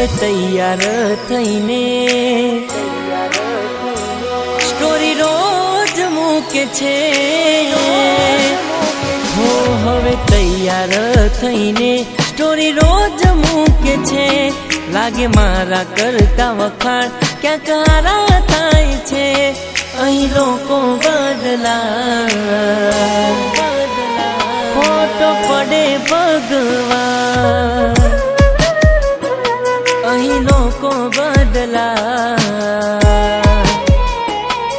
હવે તૈયાર થઈને સ્ટોરી રોજ મૂકે છે હો હવે તૈયાર થઈને સ્ટોરી રોજ મૂકે છે લાગે મારા કરતા વખાણ ક્યાંક હારા થાય છે અહીં લોકો બદલા ખોટો પડે ભગવાન અહીં લોકો બદલા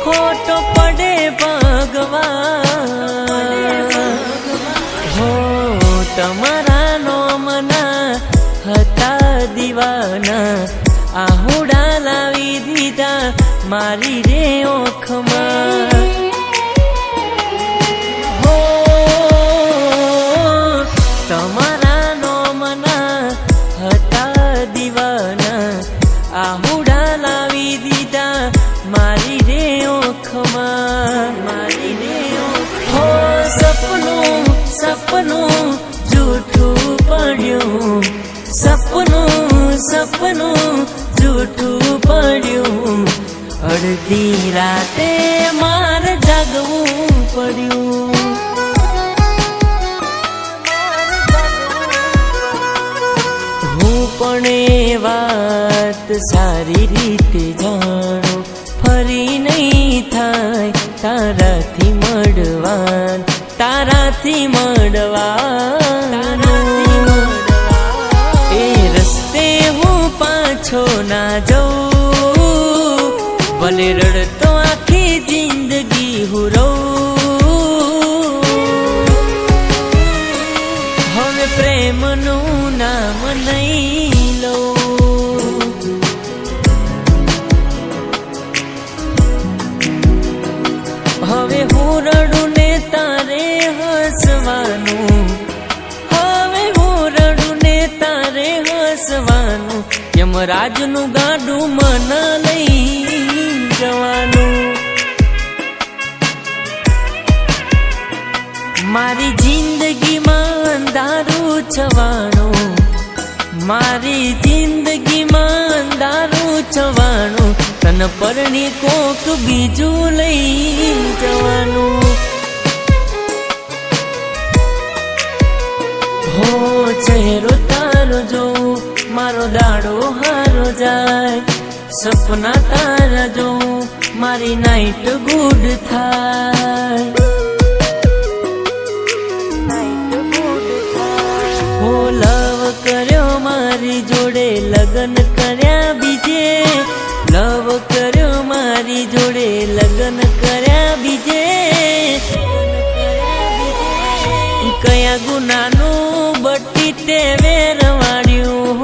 ખોટો પડે ભગવાન હો તમારા નોમના હતા દીવાના આહુડા લાવી દીધા મારી રે ઓખમાં હો તમારા નોમના હતા દીવાના આહુડા લાવી દીધા મારી રે ઓખમાં મારી રે હો સપનું સપનું જૂઠું પડ્યું સપનું જૂઠું પડ્યું અડધી રાતે માર જાગવું પડ્યું હું પણ એ વાત સારી રીતે જાણું ફરી નહીં થાય તારાથી મળવાન એ રસ્તે હું પાછો ના જાઉં ભલે રડતો આખી જિંદગી હું રહું હવે પ્રેમનું નામ નહીં લઉં હવે હું રડું ને તારે હસવાનું હવે હું રડું ને તારે હસવાનું યમરાજનું ગાડું મન લઈ જવાનું મારી જિંદગીમાં અંધારું છવાણું મારી જિંદગીમાં અંધારું છવાણું તન પરણી કોક બીજું લઈ જવાનું હો ચહેરો તારો જોઉં મારો દાડો હારો જાય સપના તારા જોઉં મારી નાઈટ ગુડ થાય હો લવ કર્યો મારી જોડે લગન કર્યા બીજે લવ કર્યો મારી જોડે લગન કર્યા બીજે કયા ગુનાનું બટ્ટી તે વેરવાડ્યું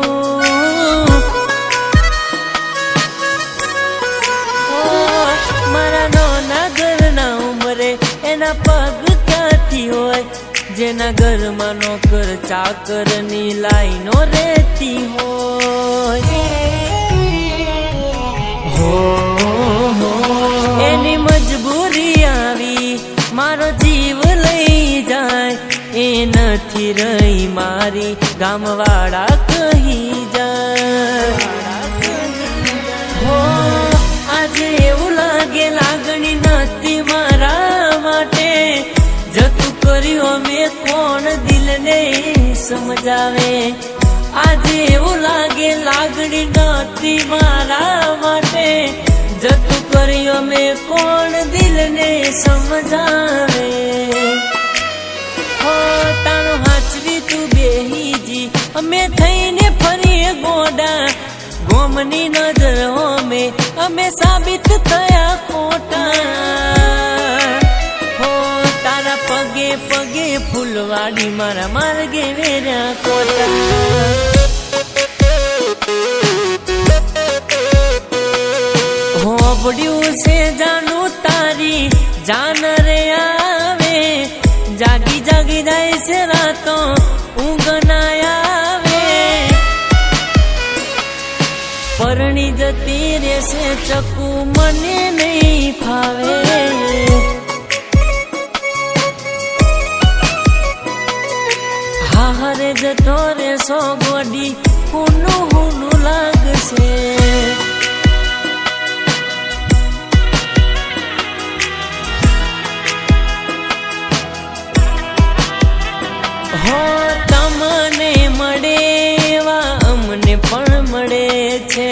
મારા નોના ઘરના ઉંમરે એના પગ ક્યાંથી હોય જેના ઘરમાં નોકર ચાકરની લાઈનો રહેતી હોય એની મજબૂરી આવી મારો જીવ લઈ જાય એ નથી રહી મારી ગામવાળા કહી જાય હો આજે એવું લાગે લાગણી નથી મારા માટે જતું કર્યું મેં કોણ દિલને સમજાવે આજે એવું લાગે લાગણી નથી મારા માટે જતું કર્યું મેં કોણ દિલને સમજાવે હો તારો હાચવી તું બેહીજી અમે થઈને ફરીએ ગોડા ગોમની નજર હોમે અમે સાબિત થયા ખોટા હો તારા પગે પગે ફૂલવાડી મારા માર્ગે વેર્યા કોટા હો પડ્યું છે જાનું તારી જાન રે આવે જાગી જાગી જાય છે રાતો ઊંઘ ના આવે પરણી જતી રહેશે ચકુ મને નહીં ફાવે હારે જતો રે સો ગોડી હુનું હુનું લાગે છે,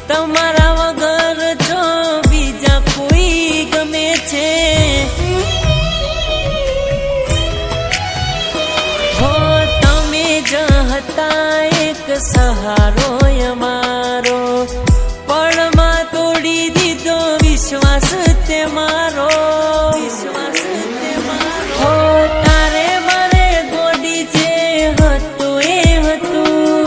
તમારા વગર જો બીજા કોઈ ગમે છે. હો તમે જ હતા એક સહારો અમારો, પળમાં તોડી દીધો વિશ્વાસ તે મારો. હો તારે મારે ગોડી જે હતું એ હતું,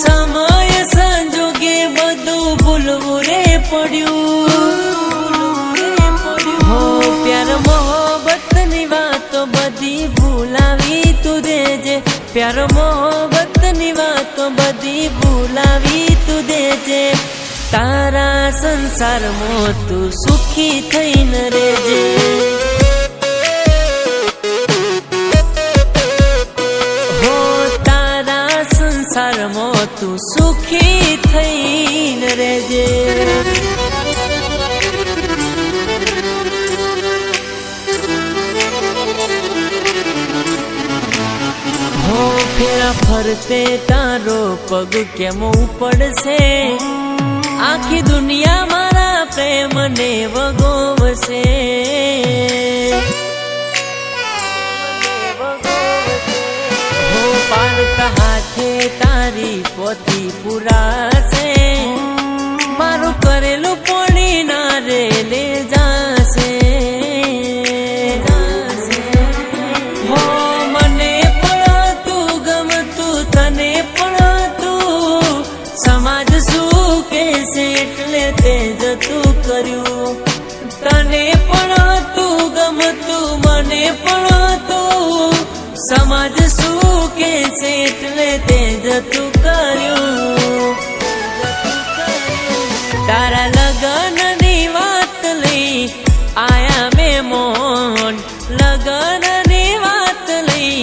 સમય સંજોગે બધું ભૂલવું રે પડ્યું. હો પ્યાર મોહબ્બત ની વાતો બધી ભૂલાવી તું દેજે, પ્યાર મોહબ્બત ની વાતો બધી ભૂલાવી તું દેજે. તારા સંસારમાં તું સુખી થઈને રહેજે. હો તારા સંસારમાં તું સુખી થઈને રહેજે. હો ફેરા ફરતે તારો પગ કેમ ઉપડશે, આખી દુનિયા મારા પ્રેમને વગોવશે. હો પાડતા હાથે તારી પોથી પુરાશે, મારું કરેલું પોણી ના રે લે જાશે. હો મને પણ તું ગમતું, તને પણ તું, સમાજ શું કહેશે એટલે તે જતું કર્યું. તને પણ તું ગમતું, મને પણ તું, સમાજ શું કહેશે એટલે તે જતું કર્યું. તારા લગનની વાત લઈ આયા મહેમાન, લગનની વાત લઈ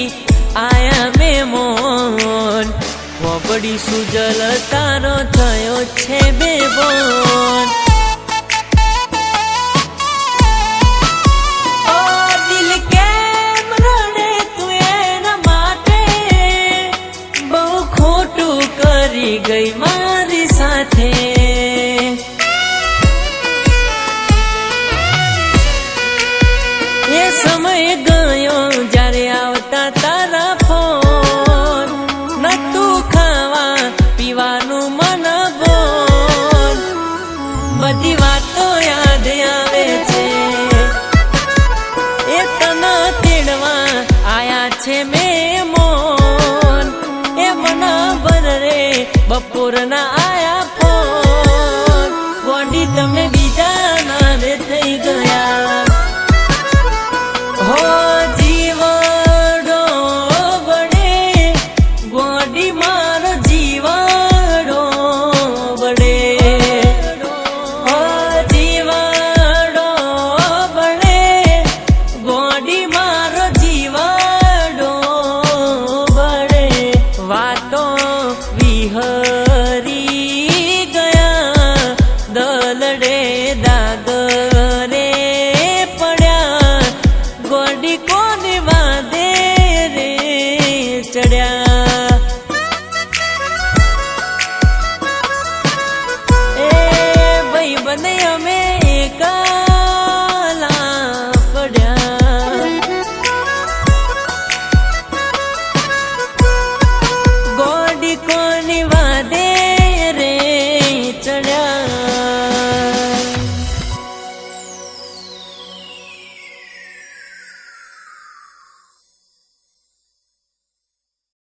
આયા મહેમાન. બડી સુજલ તારો થયો છે બેબોન. ઓ દિલ કેમ રડે તું એના માટે, બહુ ખોટું કરી ગઈ મારી સાથે. એ સમય ગયો જ્યારે આવતા તારા ફોન, નતું ખાવા પીવાનું મન બોલ, બધી વાતો યાદ આવે છે. એ તને તેડવા આયા છે મહેમાન, એ મને બરે બપોરના આયા ફોન. ગોડી તમે બીજા ના રે થઈ ગયા. હો જીવડો બડે ગોડી મારો જીવડો બડે. હો જીવડો બડે ગોડી મારો જીવડો બડે. વાતો વિહરી ગયા દલડે દાગરે પડ્યા, ગોડી કોની વાદે રે ચડ્યા. એ ભાઈ બને અમે